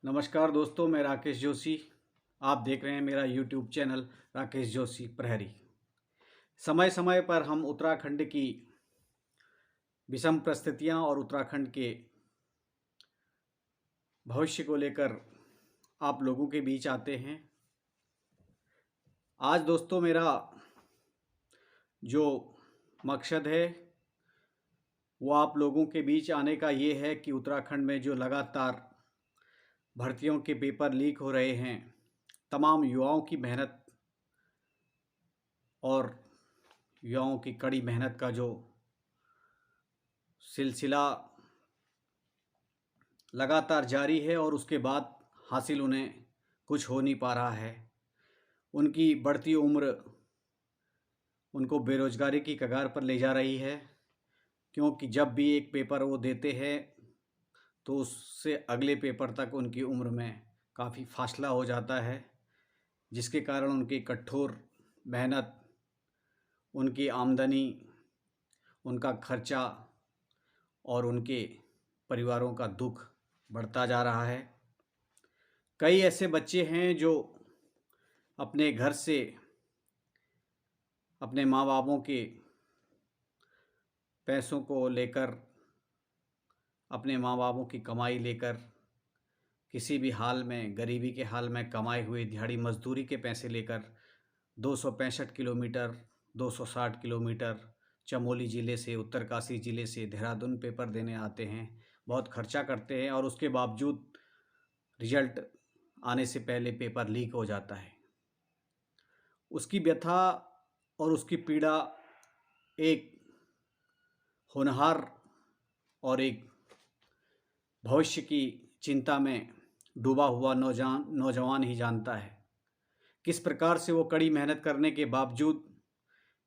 नमस्कार दोस्तों, मैं राकेश जोशी। आप देख रहे हैं मेरा यूट्यूब चैनल राकेश जोशी प्रहरी। समय समय पर हम उत्तराखंड की विषम परिस्थितियां और उत्तराखंड के भविष्य को लेकर आप लोगों के बीच आते हैं। आज दोस्तों मेरा जो मकसद है वो आप लोगों के बीच आने का ये है कि उत्तराखंड में जो लगातार भर्तियों के पेपर लीक हो रहे हैं, तमाम युवाओं की मेहनत और युवाओं की कड़ी मेहनत का जो सिलसिला लगातार जारी है और उसके बाद हासिल उन्हें कुछ हो नहीं पा रहा है। उनकी बढ़ती उम्र उनको बेरोजगारी की कगार पर ले जा रही है, क्योंकि जब भी एक पेपर वो देते हैं तो उससे अगले पेपर तक उनकी उम्र में काफ़ी फासला हो जाता है, जिसके कारण उनकी कठोर मेहनत, उनकी आमदनी, उनका खर्चा और उनके परिवारों का दुख बढ़ता जा रहा है। कई ऐसे बच्चे हैं जो अपने घर से अपने माँ बापों के पैसों को लेकर, अपने माँ बापों की कमाई लेकर, किसी भी हाल में, गरीबी के हाल में कमाए हुए दिहाड़ी मजदूरी के पैसे लेकर 265 किलोमीटर, 260 किलोमीटर चमोली ज़िले से, उत्तरकाशी ज़िले से देहरादून पेपर देने आते हैं। बहुत खर्चा करते हैं और उसके बावजूद रिजल्ट आने से पहले पेपर लीक हो जाता है। उसकी व्यथा और उसकी पीड़ा एक होनहार और एक भविष्य की चिंता में डूबा हुआ नौजवान ही जानता है। किस प्रकार से वो कड़ी मेहनत करने के बावजूद,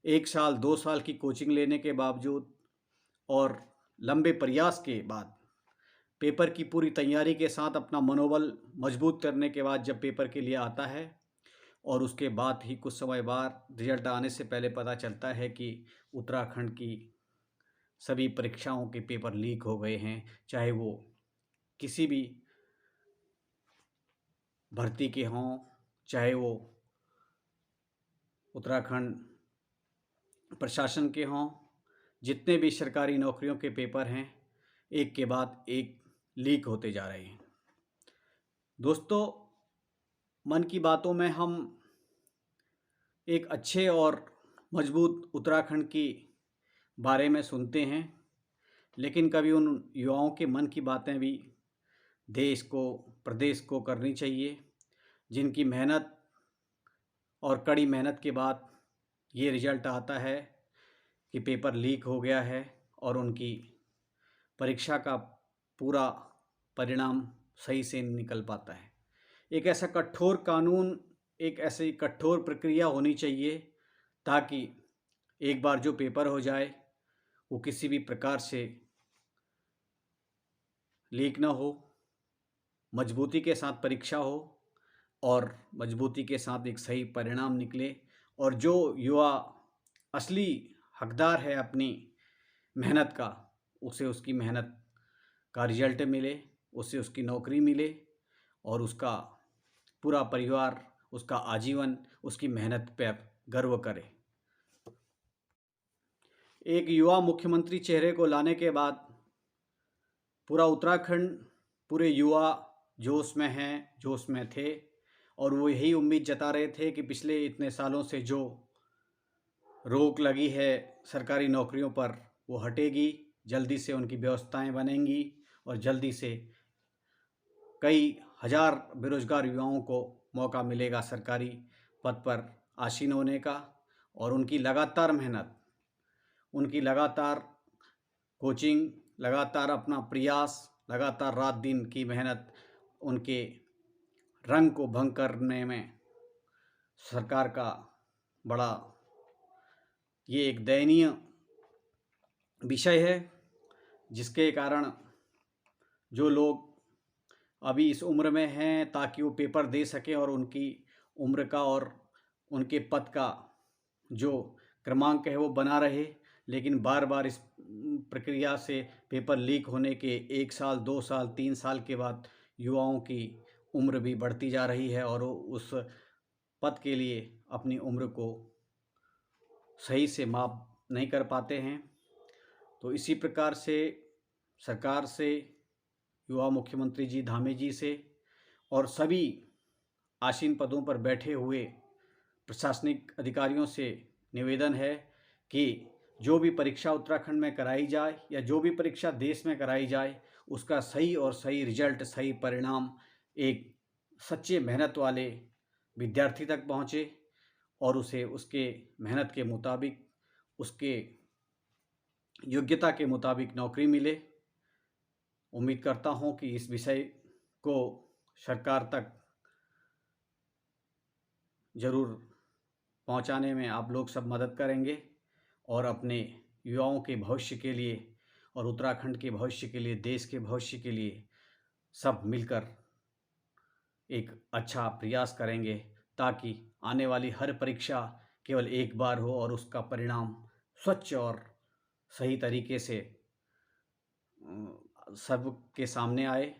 1 साल 2 साल की कोचिंग लेने के बावजूद और लंबे प्रयास के बाद, पेपर की पूरी तैयारी के साथ अपना मनोबल मजबूत करने के बाद जब पेपर के लिए आता है और उसके बाद ही कुछ समय बाद रिजल्ट आने से पहले पता चलता है कि उत्तराखंड की सभी परीक्षाओं के पेपर लीक हो गए हैं, चाहे वो किसी भी भर्ती के हों, चाहे वो उत्तराखंड प्रशासन के हों। जितने भी सरकारी नौकरियों के पेपर हैं, एक के बाद एक लीक होते जा रहे हैं। दोस्तों, मन की बातों में हम एक अच्छे और मजबूत उत्तराखंड की बारे में सुनते हैं, लेकिन कभी उन युवाओं के मन की बातें भी देश को, प्रदेश को करनी चाहिए, जिनकी मेहनत और कड़ी मेहनत के बाद ये रिजल्ट आता है कि पेपर लीक हो गया है और उनकी परीक्षा का पूरा परिणाम सही से नहीं निकल पाता है। एक ऐसा कठोर कानून, एक ऐसी कठोर प्रक्रिया होनी चाहिए ताकि एक बार जो पेपर हो जाए वो किसी भी प्रकार से लीक ना हो, मजबूती के साथ परीक्षा हो और मजबूती के साथ एक सही परिणाम निकले और जो युवा असली हकदार है अपनी मेहनत का, उसे उसकी मेहनत का रिजल्ट मिले, उसे उसकी नौकरी मिले और उसका पूरा परिवार, उसका आजीवन उसकी मेहनत पर गर्व करे। एक युवा मुख्यमंत्री चेहरे को लाने के बाद पूरा उत्तराखंड, पूरे युवा जोश में हैं, जोश में थे और वो यही उम्मीद जता रहे थे कि पिछले इतने सालों से जो रोक लगी है सरकारी नौकरियों पर वो हटेगी, जल्दी से उनकी व्यवस्थाएं बनेंगी और जल्दी से कई हज़ार बेरोजगार युवाओं को मौका मिलेगा सरकारी पद पर आसीन होने का। और उनकी लगातार मेहनत, उनकी लगातार कोचिंग, लगातार अपना प्रयास, लगातार रात दिन की मेहनत उनके रंग को भंग करने में सरकार का बड़ा ये एक दयनीय विषय है, जिसके कारण जो लोग अभी इस उम्र में हैं ताकि वो पेपर दे सकें और उनकी उम्र का और उनके पद का जो क्रमांक है वो बना रहे, लेकिन बार बार इस प्रक्रिया से पेपर लीक होने के 1 साल 2 साल 3 साल के बाद युवाओं की उम्र भी बढ़ती जा रही है और वो उस पद के लिए अपनी उम्र को सही से माप नहीं कर पाते हैं। तो इसी प्रकार से सरकार से, युवा मुख्यमंत्री जी धामी जी से और सभी आसीन पदों पर बैठे हुए प्रशासनिक अधिकारियों से निवेदन है कि जो भी परीक्षा उत्तराखंड में कराई जाए या जो भी परीक्षा देश में कराई जाए, उसका सही और सही रिजल्ट, सही परिणाम एक सच्चे मेहनत वाले विद्यार्थी तक पहुँचे और उसे उसके मेहनत के मुताबिक, उसके योग्यता के मुताबिक नौकरी मिले। उम्मीद करता हूँ कि इस विषय को सरकार तक ज़रूर पहुंचाने में आप लोग सब मदद करेंगे और अपने युवाओं के भविष्य के लिए और उत्तराखंड के भविष्य के लिए, देश के भविष्य के लिए सब मिलकर एक अच्छा प्रयास करेंगे ताकि आने वाली हर परीक्षा केवल एक बार हो और उसका परिणाम स्वच्छ और सही तरीके से सबके सामने आए।